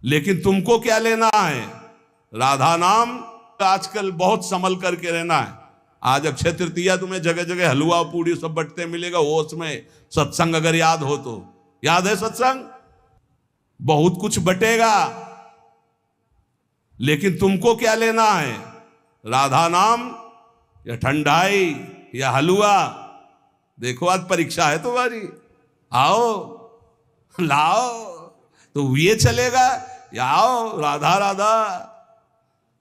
लेकिन तुमको क्या लेना है? राधा नाम। आजकल बहुत संभल करके रहना है। आज अक्षय तृतीया तुम्हें जगह जगह हलवा पूड़ी सब बटते मिलेगा, वो उसमें सत्संग अगर याद हो तो। याद है सत्संग? बहुत कुछ बटेगा, लेकिन तुमको क्या लेना है? राधा नाम या ठंडाई या हलवा? देखो आज परीक्षा है तुम्हारी, आओ लाओ। तो ये चलेगा या आओ राधा राधा।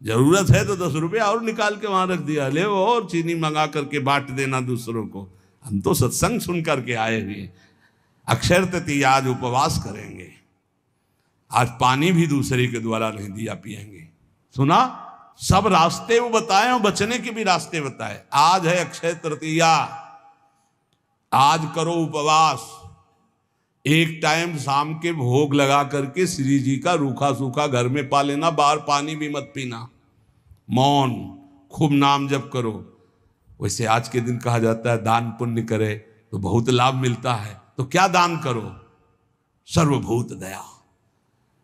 जरूरत है तो 10 रुपये और निकाल के वहां रख दिया, ले वो और चीनी मंगा करके बांट देना दूसरों को। हम तो सत्संग सुन करके आए हुए। अक्षय तृतीया आज उपवास करेंगे, आज पानी भी दूसरे के द्वारा नहीं दिया पिएंगे। सुना? सब रास्ते वो बताए और बचने के भी रास्ते बताए। आज है अक्षय तृतीया, आज करो उपवास। एक टाइम शाम के भोग लगा करके श्री जी का रूखा सूखा घर में पा लेना, बाहर पानी भी मत पीना। मौन, खूब नाम जप करो। वैसे आज के दिन कहा जाता है दान पुण्य करे तो बहुत लाभ मिलता है। तो क्या दान करो? सर्वभूत दया।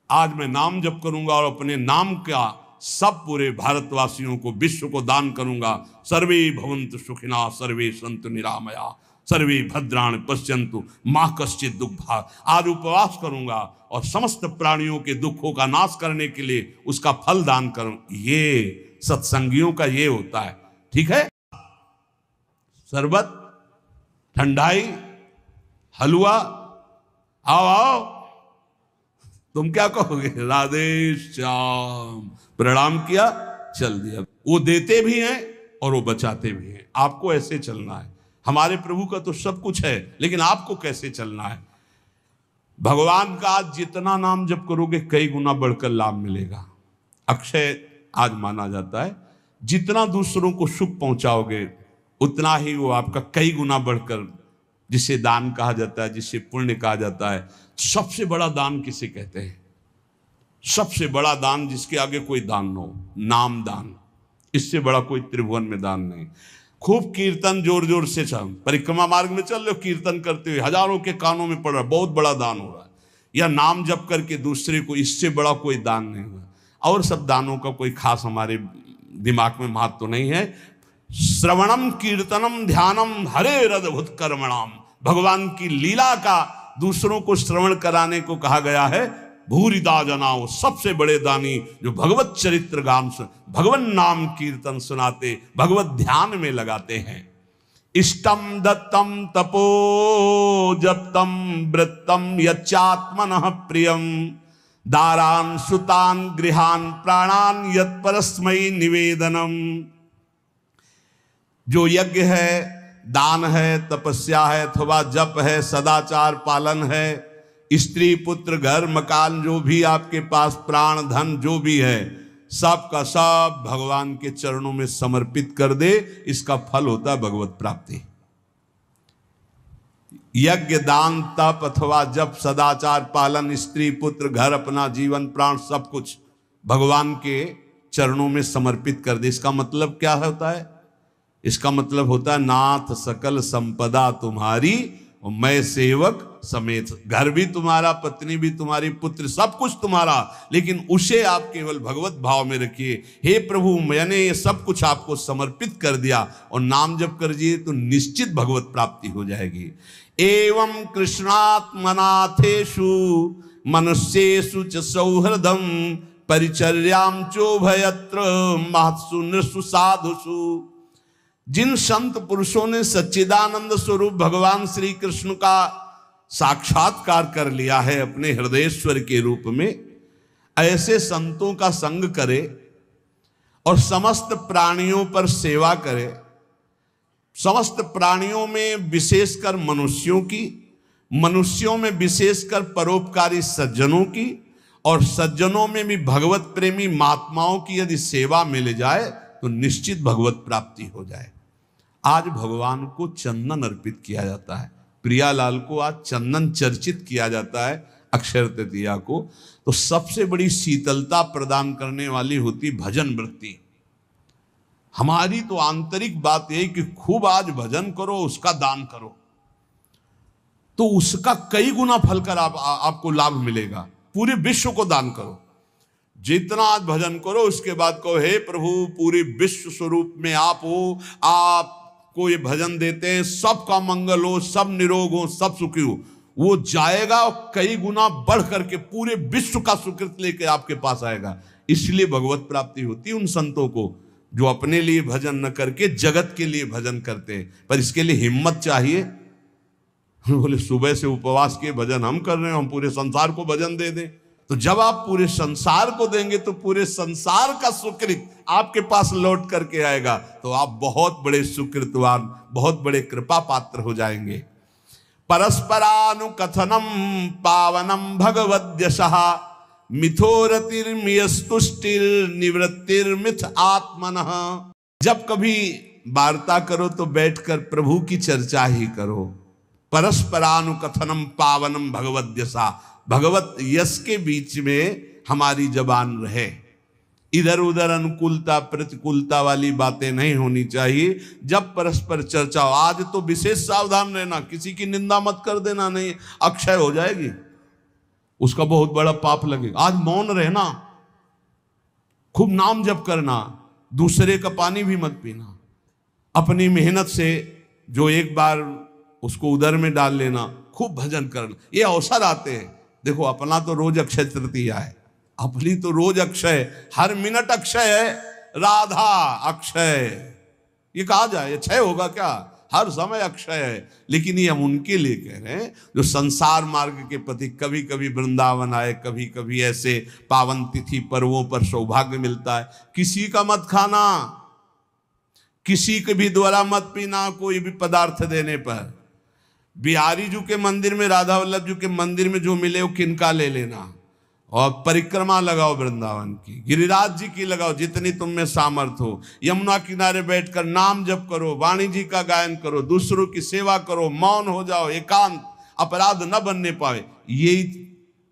आज मैं नाम जप करूंगा और अपने नाम का सब पूरे भारतवासियों को, विश्व को दान करूंगा। सर्वे भवन्तु सुखिनः, सर्वे सन्तु निरामया, सर्वे भद्राणि पश्यन्तु मा कश्चित् दुःखभाग्। आज उपवास करूंगा और समस्त प्राणियों के दुखों का नाश करने के लिए उसका फल दान करूं। ये सत्संगियों का ये होता है। ठीक है? शरबत, ठंडाई, हलवा, आओ आओ। तुम क्या कहोगे? राधे श्याम, प्रणाम किया, चल दिया। वो देते भी हैं और वो बचाते भी हैं। आपको ऐसे चलना है। हमारे प्रभु का तो सब कुछ है, लेकिन आपको कैसे चलना है? भगवान का आज जितना नाम जप करोगे कई गुना बढ़कर लाभ मिलेगा। अक्षय आज माना जाता है, जितना दूसरों को सुख पहुंचाओगे उतना ही वो आपका कई गुना बढ़कर, जिसे दान कहा जाता है, जिसे पुण्य कहा जाता है। सबसे बड़ा दान किसे कहते हैं? सबसे बड़ा दान जिसके आगे कोई दान न हो, नाम दान। इससे बड़ा कोई त्रिभुवन में दान नहीं। खूब कीर्तन जोर जोर से चल, परिक्रमा मार्ग में चल लो, कीर्तन करते हुए हजारों के कानों में पड़ रहा, बहुत बड़ा दान हो रहा है। या नाम जप करके दूसरे को, इससे बड़ा कोई दान नहीं हुआ। और सब दानों का कोई खास हमारे दिमाग में महत्व तो नहीं है। श्रवणम कीर्तनम ध्यानम हरे रद्भुत कर्मणाम। भगवान की लीला का दूसरों को श्रवण कराने को कहा गया है। भूरिदा जनाओ, सबसे बड़े दानी जो भगवत चरित्र गान सुन, भगवान नाम कीर्तन सुनाते, भगवत ध्यान में लगाते हैं। इष्टम दत्तम तपो जप्तम वृत्तम यच्चात्मनः प्रियम, दारान सुतान गृहान प्राणान यत् परस्मै निवेदनम। जो यज्ञ है, दान है, तपस्या है, अथवा जप है, सदाचार पालन है, स्त्री पुत्र घर मकान जो भी आपके पास, प्राण धन जो भी है, सब का सब भगवान के चरणों में समर्पित कर दे। इसका फल होता है भगवत प्राप्ति। यज्ञ, दान, तप अथवा जप, सदाचार पालन, स्त्री पुत्र घर, अपना जीवन प्राण सब कुछ भगवान के चरणों में समर्पित कर दे। इसका मतलब क्या होता है? इसका मतलब होता है नाथ सकल संपदा तुम्हारी और मैं सेवक समेत। घर भी तुम्हारा, पत्नी भी तुम्हारी, पुत्र सब कुछ तुम्हारा, लेकिन उसे आप केवल भगवत भाव में रखिए। हे प्रभु, मैंने ये सब कुछ आपको समर्पित कर दिया और नाम जप कर दिए तो निश्चित भगवत प्राप्ति हो जाएगी। एवं कृष्णात्मनाथेषु मनुष्येषु च सौहृदम परिचर्याम चोभयत्र महत्सु नृषु साधुषु। जिन संत पुरुषों ने सच्चिदानंद स्वरूप भगवान श्री कृष्ण का साक्षात्कार कर लिया है अपने हृदयेश्वर के रूप में, ऐसे संतों का संग करे और समस्त प्राणियों पर सेवा करे। समस्त प्राणियों में विशेषकर मनुष्यों की, मनुष्यों में विशेषकर परोपकारी सज्जनों की, और सज्जनों में भी भगवत प्रेमी महात्माओं की यदि सेवा मिल जाए तो निश्चित भगवत प्राप्ति हो जाए। आज भगवान को चंदन अर्पित किया जाता है। प्रियालाल को आज चंदन चर्चित किया जाता है अक्षय तृतीया को। तो सबसे बड़ी शीतलता प्रदान करने वाली होती भजन वृत्ति। हमारी तो आंतरिक बात यही कि खूब आज भजन करो, उसका दान करो, तो उसका कई गुना फल कर आपको लाभ मिलेगा। पूरे विश्व को दान करो, जितना आज भजन करो उसके बाद कहो हे प्रभु पूरे विश्व स्वरूप में आप हो, आपको ये भजन देते हैं, सबका मंगल हो, सब निरोग हो, सब सुखी हो। वो जाएगा और कई गुना बढ़ करके पूरे विश्व का सुकृत लेके आपके पास आएगा। इसलिए भगवत प्राप्ति होती है उन संतों को जो अपने लिए भजन न करके जगत के लिए भजन करते हैं। पर इसके लिए हिम्मत चाहिए। बोले सुबह से उपवास के भजन हम कर रहे हैं, हम पूरे संसार को भजन दे दें। तो जब आप पूरे संसार को देंगे तो पूरे संसार का सुकृत आपके पास लौट करके आएगा। तो आप बहुत बड़े सुकृतवान, बहुत बड़े कृपा पात्र हो जाएंगे। परस्परानुकथनम पावनम भगवद्यशः मिथोरतिर्मियस्तुष्टिर्निवृत्तिर्मिथ आत्मनः। जब कभी वार्ता करो तो बैठकर प्रभु की चर्चा ही करो। परस्परानुकथनम पावनम भगवद्यशः, भगवत यश के बीच में हमारी जबान रहे। इधर उधर अनुकूलता प्रतिकूलता वाली बातें नहीं होनी चाहिए। जब परस्पर चर्चा हो, आज तो विशेष सावधान रहना, किसी की निंदा मत कर देना, नहीं अक्षय हो जाएगी, उसका बहुत बड़ा पाप लगेगा। आज मौन रहना, खूब नाम जप करना, दूसरे का पानी भी मत पीना, अपनी मेहनत से जो एक बार उसको उदर में डाल लेना, खूब भजन करना। ये अवसर आते हैं। देखो अपना तो रोज अक्षय तृतीया है, अपनी तो रोज अक्षय, हर मिनट अक्षय है। राधा अक्षय, ये कहा जाए ये क्षय होगा क्या? हर समय अक्षय है। लेकिन ये हम उनके लिए कह रहे हैं जो संसार मार्ग के प्रति कभी कभी वृंदावन आए, कभी कभी ऐसे पावन तिथि पर्वों पर सौभाग्य मिलता है। किसी का मत खाना, किसी के भी द्वारा मत पीना, कोई भी पदार्थ देने पर। बिहारी जी के मंदिर में, राधा वल्लभ जी के मंदिर में जो मिले वो किनका ले लेना। और परिक्रमा लगाओ वृंदावन की, गिरिराज जी की लगाओ, जितनी तुम में सामर्थ हो। यमुना किनारे बैठकर नाम जप करो, वाणी जी का गायन करो, दूसरों की सेवा करो, मौन हो जाओ, एकांत, अपराध न बनने पाए। यही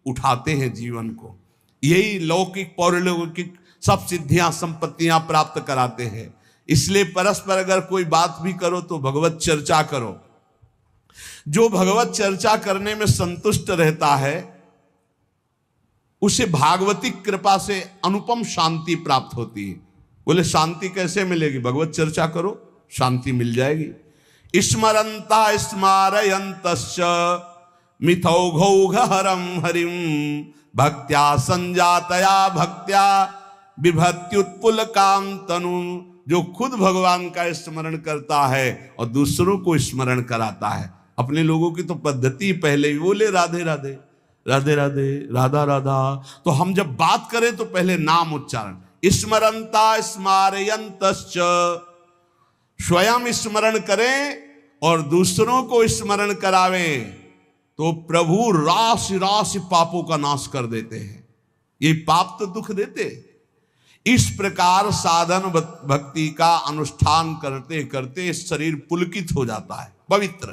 उठाते हैं जीवन को, यही लौकिक पौरलौकिक सब सिद्धियां संपत्तियां प्राप्त कराते हैं। इसलिए परस्पर अगर कोई बात भी करो तो भगवत चर्चा करो। जो भगवत चर्चा करने में संतुष्ट रहता है उसे भागवती कृपा से अनुपम शांति प्राप्त होती है। बोले शांति कैसे मिलेगी? भगवत चर्चा करो, शांति मिल जाएगी। स्मरंता स्मारयन्तश्च मिथौघौघहरं हरिं भक्त्या संजातया भक्त्या बिभत्युत्पुलकां तनु। जो खुद भगवान का स्मरण करता है और दूसरों को स्मरण कराता है। अपने लोगों की तो पद्धति पहले ही बोले राधे राधे राधे राधे राधा राधा। तो हम जब बात करें तो पहले नाम उच्चारण। स्मरंता स्मारयन्तश्च, स्वयं स्मरण करें और दूसरों को स्मरण करावें तो प्रभु राशि राशि पापों का नाश कर देते हैं। ये पाप तो दुख देते। इस प्रकार साधन भक्ति का अनुष्ठान करते करते शरीर पुलकित हो जाता है, पवित्र।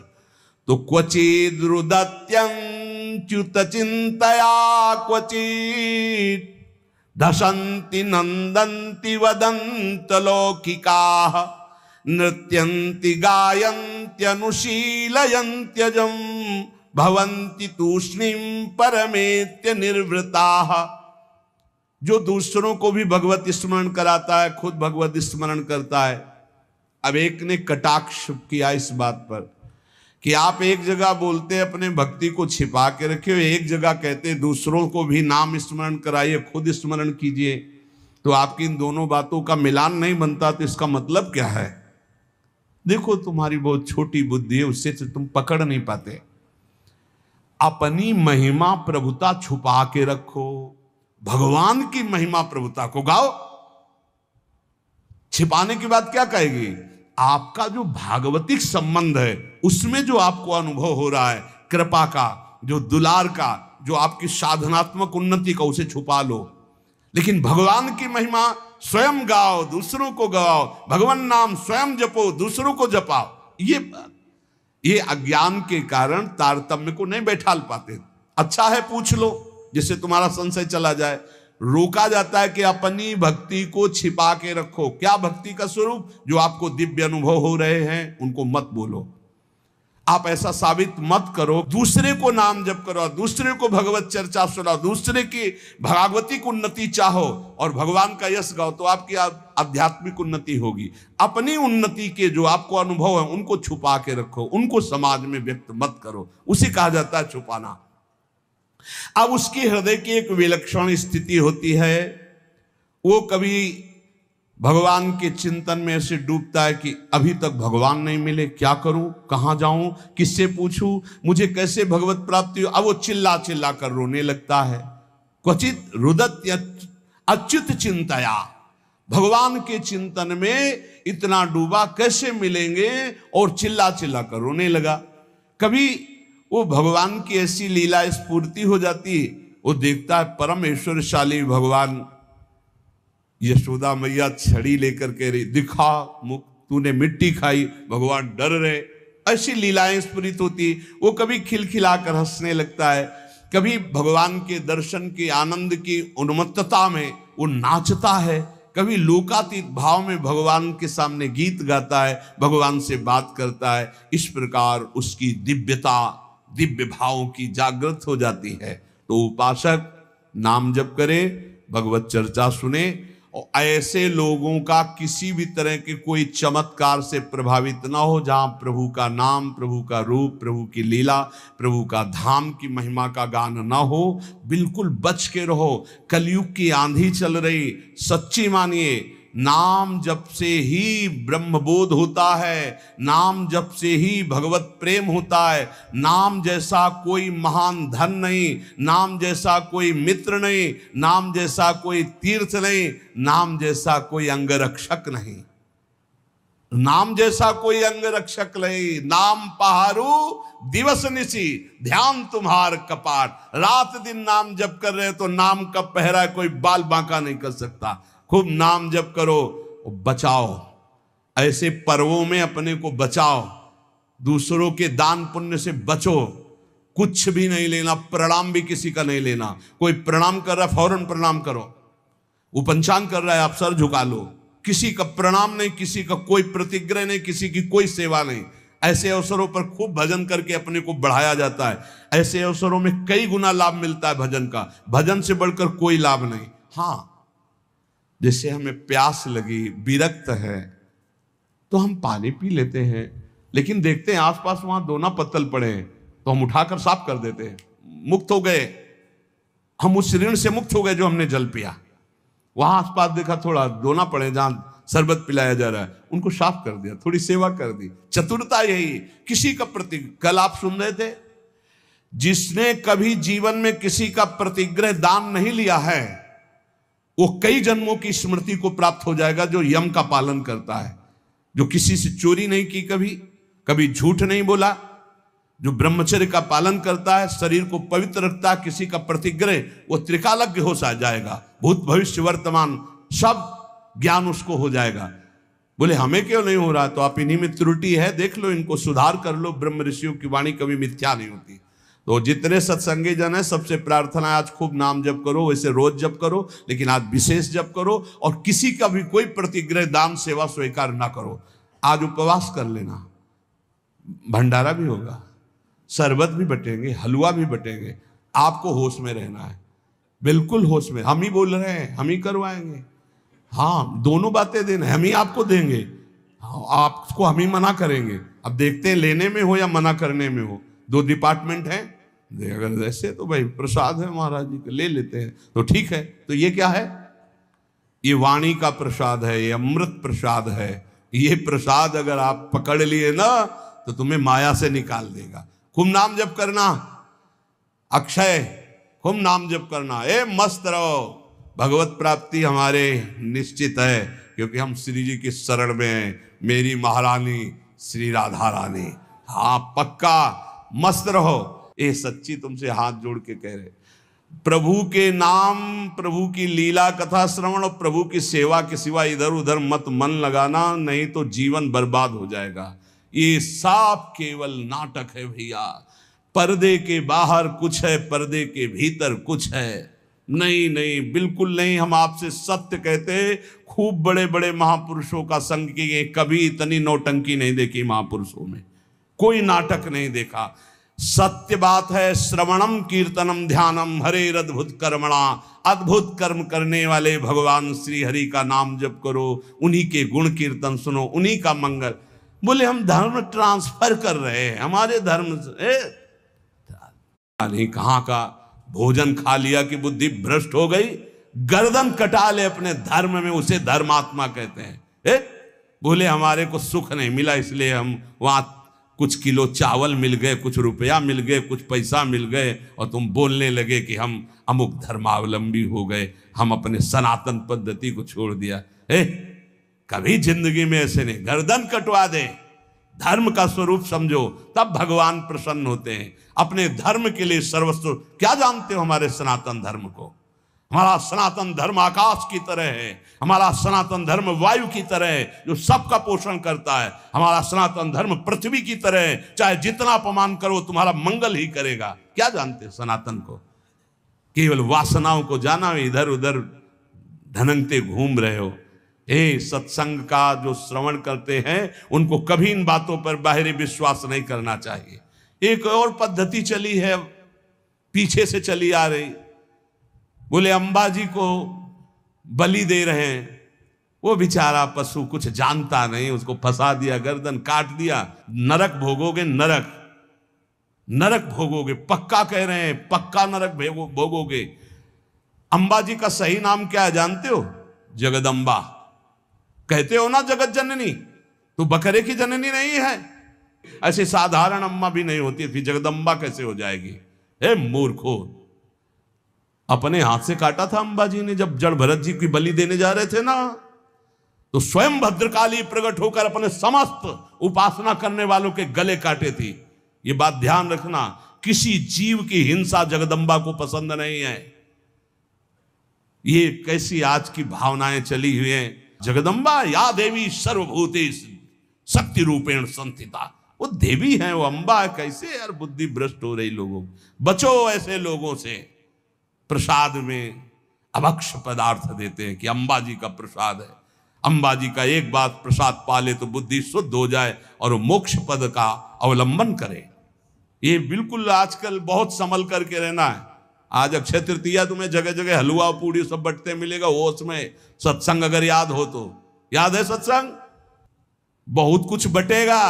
तो क्वचिद्रुदत्यंच्युत चिंतया क्वचित् धसन्ति नंदन्ति वदन्त लौकिकाः नृत्यन्ति गायन्त्यनुशीलयन्त्यजं भवन्ति तूष्णीं परमेत्य निर्वृताः। जो दूसरों को भी भगवत स्मरण कराता है, खुद भगवत स्मरण करता है। अब एक ने कटाक्ष किया इस बात पर कि आप एक जगह बोलते अपने भक्ति को छिपा के रखे हो, एक जगह कहते दूसरों को भी नाम स्मरण कराइए, खुद स्मरण कीजिए। तो आपकी इन दोनों बातों का मिलान नहीं बनता। तो इसका मतलब क्या है? देखो तुम्हारी बहुत छोटी बुद्धि है, उससे तुम पकड़ नहीं पाते। अपनी महिमा प्रभुता छुपा के रखो, भगवान की महिमा प्रभुता को गाओ। छिपाने की बात क्या कहेगी? आपका जो भागवतिक संबंध है उसमें जो आपको अनुभव हो रहा है, कृपा का, जो दुलार का, जो आपकी साधनात्मक उन्नति का, उसे छुपा लो। लेकिन भगवान की महिमा स्वयं गाओ, दूसरों को गाओ। भगवान नाम स्वयं जपो, दूसरों को जपाओ। ये अज्ञान के कारण तारतम्य को नहीं बैठा पाते। अच्छा है पूछ लो, जिससे तुम्हारा संशय चला जाए। रोका जाता है कि अपनी भक्ति को छिपा के रखो। क्या भक्ति का स्वरूप? जो आपको दिव्य अनुभव हो रहे हैं उनको मत बोलो। आप ऐसा साबित मत करो। दूसरे को नाम जप करो, दूसरे को भगवत चर्चा सुनाओ, दूसरे की भागवतिक उन्नति चाहो और भगवान का यश गाओ, तो आपकी आध्यात्मिक उन्नति होगी। अपनी उन्नति के जो आपको अनुभव है उनको छुपा के रखो, उनको समाज में व्यक्त मत करो, उसे कहा जाता है छुपाना। अब उसकी हृदय की एक विलक्षण स्थिति होती है, वो कभी भगवान के चिंतन में ऐसे डूबता है कि अभी तक भगवान नहीं मिले, क्या करूं, कहां जाऊं, किससे पूछूं, मुझे कैसे भगवत प्राप्ति हो। अब वो चिल्ला चिल्ला कर रोने लगता है। क्वचित रुदत अच्युत चिंतया, भगवान के चिंतन में इतना डूबा, कैसे मिलेंगे, और चिल्ला चिल्ला कर रोने लगा। कभी वो भगवान की ऐसी लीला स्फूर्ति हो जाती, वो देखता है परम ऐश्वर्यशाली भगवान, यशोदा मैया छड़ी लेकर के रही, दिखा मुख, तूने मिट्टी खाई, भगवान डर रहे, ऐसी लीलाएं स्फुरित होती। वो कभी खिलखिलाकर हंसने लगता है, कभी भगवान के दर्शन के आनंद की उन्मत्तता में वो नाचता है, कभी लोकातीत भाव में भगवान के सामने गीत गाता है, भगवान से बात करता है। इस प्रकार उसकी दिव्यता, दिव्य भावों की जागृत हो जाती है। तो उपासक नाम जप करे, भगवत चर्चा सुने, और ऐसे लोगों का किसी भी तरह के कोई चमत्कार से प्रभावित ना हो। जहां प्रभु का नाम, प्रभु का रूप, प्रभु की लीला, प्रभु का धाम की महिमा का गान ना हो, बिल्कुल बच के रहो। कलयुग की आंधी चल रही, सच्ची मानिए, नाम जप से ही ब्रह्मबोध होता है, नाम जप से ही भगवत प्रेम होता है। नाम जैसा कोई महान धन नहीं, नाम जैसा कोई मित्र नहीं, नाम जैसा कोई तीर्थ नहीं, नाम जैसा कोई अंगरक्षक नहीं, नाम जैसा कोई अंगरक्षक नहीं। नाम पहारू दिवस निशी, ध्यान तुम्हार कपाट। रात दिन नाम जप कर रहे तो नाम का पहरा कोई बाल बांका नहीं कर सकता। खूब नाम जप करो, बचाओ, ऐसे पर्वों में अपने को बचाओ, दूसरों के दान पुण्य से बचो। कुछ भी नहीं लेना, प्रणाम भी किसी का नहीं लेना। कोई प्रणाम कर रहा है फौरन प्रणाम करो, वो पंचांग कर रहा है आप सर झुका लो, किसी का प्रणाम नहीं, किसी का कोई प्रतिग्रह नहीं, किसी की कोई सेवा नहीं। ऐसे अवसरों पर खूब भजन करके अपने को बढ़ाया जाता है। ऐसे अवसरों में कई गुना लाभ मिलता है भजन का, भजन से बढ़कर कोई लाभ नहीं। हाँ, जैसे हमें प्यास लगी, विरक्त है, तो हम पानी पी लेते हैं, लेकिन देखते हैं आसपास वहां दोना पत्तल पड़े हैं तो हम उठाकर साफ कर देते हैं, मुक्त हो गए, हम उस ऋण से मुक्त हो गए जो हमने जल पिया। वहां आसपास देखा थोड़ा दोना पड़े जहां शरबत पिलाया जा रहा है, उनको साफ कर दिया, थोड़ी सेवा कर दी। चतुरता यही, किसी का प्रति, कल आप सुन रहे थे, जिसने कभी जीवन में किसी का प्रतिग्रह दान नहीं लिया है वो कई जन्मों की स्मृति को प्राप्त हो जाएगा। जो यम का पालन करता है, जो किसी से चोरी नहीं की, कभी झूठ नहीं बोला, जो ब्रह्मचर्य का पालन करता है, शरीर को पवित्र रखता है, किसी का प्रतिग्रह, वो त्रिकालज्ञ हो जाएगा, भूत भविष्य वर्तमान सब ज्ञान उसको हो जाएगा। बोले हमें क्यों नहीं हो रहा? तो आप इन्हीं में त्रुटि है, देख लो, इनको सुधार कर लो। ब्रह्म ऋषियों की वाणी कभी मिथ्या नहीं होती। तो जितने सत्संगी जन है, सबसे प्रार्थना है आज खूब नाम जप करो, वैसे रोज जप करो, लेकिन आज विशेष जप करो, और किसी का भी कोई प्रतिग्रह दान सेवा स्वीकार ना करो। आज उपवास कर लेना, भंडारा भी होगा, शरबत भी बटेंगे, हलवा भी बटेंगे, आपको होश में रहना है, बिल्कुल होश में। हम ही बोल रहे हैं, हम ही करवाएंगे, हाँ, दोनों बातें देना, हम ही आपको देंगे, हाँ, आपको हम ही मना करेंगे। अब देखते हैं लेने में हो या मना करने में हो, दो डिपार्टमेंट हैं। अगर ऐसे तो भाई प्रसाद है महाराज जी का, ले लेते हैं तो ठीक है। तो ये क्या है? ये वाणी का प्रसाद है, ये अमृत प्रसाद है। ये प्रसाद अगर आप पकड़ लिए ना तो तुम्हें माया से निकाल देगा। खूब नाम जप करना, अक्षय, खूब नाम जप करना, मस्त रहो। भगवत प्राप्ति हमारे निश्चित है, क्योंकि हम श्री जी की शरण में हैं। मेरी महारानी श्री राधा रानी, हाँ पक्का मस्त रहो। ये सच्ची तुमसे हाथ जोड़ के कह रहे, प्रभु के नाम, प्रभु की लीला कथा श्रवण और प्रभु की सेवा के सिवा इधर उधर मत मन लगाना, नहीं तो जीवन बर्बाद हो जाएगा। ये साफ केवल नाटक है भैया। पर्दे के बाहर कुछ है, पर्दे के भीतर कुछ है। नहीं नहीं, बिल्कुल नहीं। हम आपसे सत्य कहते, खूब बड़े बड़े महापुरुषों का संग किए, कभी इतनी नौटंकी नहीं देखी महापुरुषों में। कोई नाटक नहीं देखा। सत्य बात है, श्रवणम कीर्तनम ध्यानम हरेर अद्भुत कर्मणा, अद्भुत कर्म करने वाले भगवान श्री हरि का नाम जप करो, उन्हीं के गुण कीर्तन सुनो, उन्हीं का मंगल। बोले हम धर्म ट्रांसफर कर रहे हैं, हमारे धर्म से नहीं, कहां का भोजन खा लिया कि बुद्धि भ्रष्ट हो गई, गर्दन कटा ले अपने धर्म में, उसे धर्मात्मा कहते हैं। बोले हमारे को सुख नहीं मिला इसलिए हम वहां कुछ किलो चावल मिल गए, कुछ रुपया मिल गए, कुछ पैसा मिल गए, और तुम बोलने लगे कि हम अमुक धर्मावलंबी हो गए, हम अपने सनातन पद्धति को छोड़ दिया। कभी जिंदगी में ऐसे नहीं, गर्दन कटवा दे, धर्म का स्वरूप समझो, तब भगवान प्रसन्न होते हैं। अपने धर्म के लिए सर्वस्व, क्या जानते हो हमारे सनातन धर्म को? हमारा सनातन धर्म आकाश की तरह है, हमारा सनातन धर्म वायु की तरह है जो सबका पोषण करता है, हमारा सनातन धर्म पृथ्वी की तरह है, चाहे जितना अपमान करो तुम्हारा मंगल ही करेगा। क्या जानते हो सनातन को? केवल वासनाओं को जाना, इधर उधर धनंगते घूम रहे हो। सत्संग का जो श्रवण करते हैं उनको कभी इन बातों पर बाहरी विश्वास नहीं करना चाहिए। एक और पद्धति चली है, पीछे से चली आ रही। बोले अंबाजी को बलि दे रहे हैं, वो बेचारा पशु कुछ जानता नहीं, उसको फंसा दिया, गर्दन काट दिया, नरक भोगोगे, नरक नरक भोगोगे, पक्का कह रहे हैं, पक्का नरक भोगोगे। अंबाजी का सही नाम क्या है जानते हो? जगदम्बा। कहते हो ना जगत जननी, तो बकरे की जननी नहीं है, ऐसे साधारण अम्मा भी नहीं होती, फिर जगदम्बा कैसे हो जाएगी? मूर्खो, अपने हाथ से काटा था अंबाजी ने जब जड़ भरत जी की बलि देने जा रहे थे ना, तो स्वयं भद्रकाली प्रकट होकर अपने समस्त उपासना करने वालों के गले काटे थी। ये बात ध्यान रखना, किसी जीव की हिंसा जगदम्बा को पसंद नहीं है। ये कैसी आज की भावनाएं चली हुई हैं। जगदम्बा या देवी सर्वभूतेषु शक्ति रूपेण संस्थिता, वो देवी है, वो अंबा है। कैसे यार बुद्धि भ्रष्ट हो रही लोगों, बचो ऐसे लोगों से। प्रसाद में अभक्ष पदार्थ देते हैं कि अंबाजी का प्रसाद है, अंबाजी का एक बात प्रसाद पाले तो बुद्धि शुद्ध हो जाए और वो मोक्ष पद का अवलंबन करे। ये बिल्कुल आजकल बहुत संभल करके रहना है। आज अक्षय तृतीया तुम्हें जगह जगह हलवा पूड़ी सब बटते मिलेगा, वो उसमें सत्संग अगर याद हो तो, याद है सत्संग, बहुत कुछ बटेगा,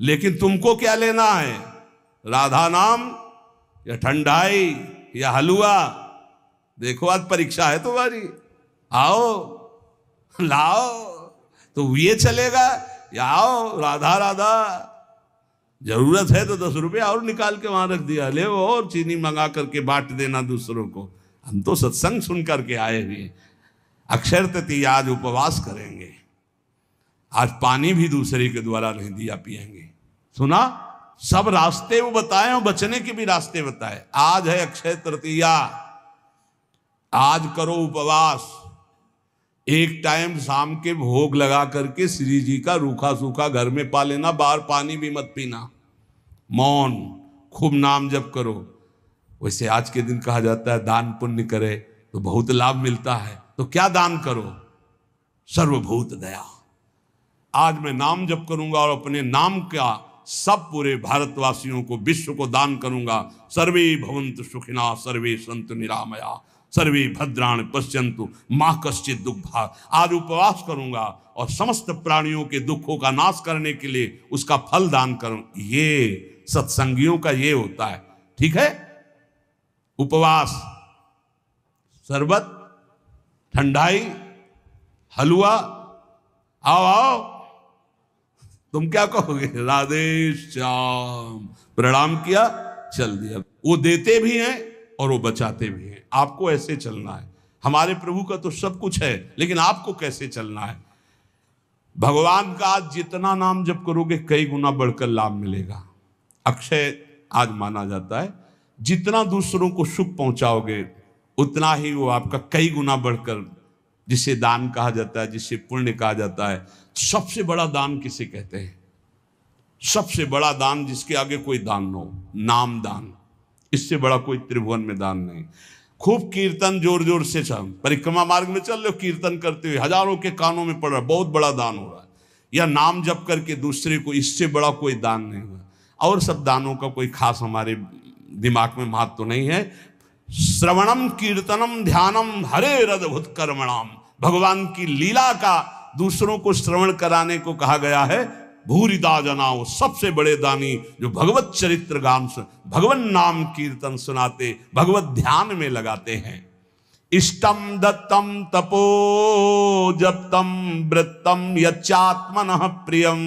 लेकिन तुमको क्या लेना है? राधा नाम या ठंडाई या हलवा? देखो आज परीक्षा है तुम्हारी, आओ लाओ, तो ये चलेगा या आओ राधा राधा, जरूरत है तो 10 रुपये और निकाल के वहां रख दिया, ले वो और चीनी मंगा करके बांट देना दूसरों को। हम तो सत्संग सुन करके आए हुए, अक्षय तृतीया आज उपवास करेंगे, आज पानी भी दूसरे के द्वारा नहीं दिया पिएंगे। सुना, सब रास्ते वो बताए और बचने के भी रास्ते बताए। आज है अक्षय तृतीया, आज करो उपवास, एक टाइम शाम के भोग लगा करके श्री जी का रूखा सूखा घर में पा लेना, बाहर पानी भी मत पीना, मौन, खूब नाम जप करो। वैसे आज के दिन कहा जाता है दान पुण्य करे तो बहुत लाभ मिलता है, तो क्या दान करो? सर्वभूत दया। आज मैं नाम जप करूंगा और अपने नाम का सब पूरे भारतवासियों को, विश्व को दान करूंगा। सर्वे भवन्तु सुखिना, सर्वे सन्तु निरामया, सर्वे भद्राणि पश्यन्तु मां कश्चित् दुःखभाग्। आज उपवास करूंगा और समस्त प्राणियों के दुखों का नाश करने के लिए उसका फल दान करूं। ये सत्संगियों का ये होता है, ठीक है? उपवास, शरबत, ठंडाई, हलवा, आओ आओ, तुम क्या कहोगे? राधे श्याम, प्रणाम किया, चल दिया। वो देते भी हैं और वो बचाते भी हैं। आपको ऐसे चलना है। हमारे प्रभु का तो सब कुछ है, लेकिन आपको कैसे चलना है? भगवान का आज जितना नाम जप करोगे कई गुना बढ़कर लाभ मिलेगा। अक्षय आज माना जाता है, जितना दूसरों को सुख पहुंचाओगे उतना ही वो आपका कई गुना बढ़कर, जिसे दान कहा जाता है, जिसे पुण्य कहा जाता है। सबसे बड़ा दान किसे कहते हैं? सबसे बड़ा दान जिसके आगे कोई दान न हो, नाम दान। इससे बड़ा कोई त्रिभुवन में दान नहीं। खूब कीर्तन जोर जोर से चल, परिक्रमा मार्ग में चल रहे हो, कीर्तन करते हुए हजारों के कानों में पड़ रहा, बहुत बड़ा दान हो रहा है। या नाम जप करके दूसरे को, इससे बड़ा कोई दान नहीं हुआ। और सब दानों का कोई खास हमारे दिमाग में महत्व तो नहीं है। श्रवणम कीर्तनम ध्यानम हरे रदभुत कर्मणाम, भगवान की लीला का दूसरों को श्रवण कराने को कहा गया है। भूरिदा जनाओ, सबसे बड़े दानी जो भगवत चरित्र गान सुन, भगवान नाम कीर्तन सुनाते, भगवत ध्यान में लगाते हैं। इष्टम दत्तम तपो जप्तम वृत्तम यच्चात्मनः प्रियम,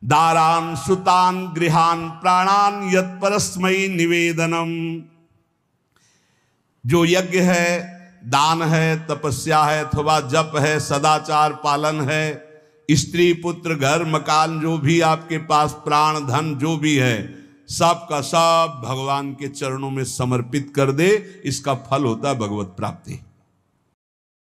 दारान सुतान गृहान प्राणान यत् परस्मै निवेदनम। जो यज्ञ है, दान है, तपस्या है, अथवा जप है, सदाचार पालन है, स्त्री पुत्र घर मकान जो भी आपके पास प्राण धन जो भी है, सब का सब भगवान के चरणों में समर्पित कर दे, इसका फल होता है भगवत प्राप्ति।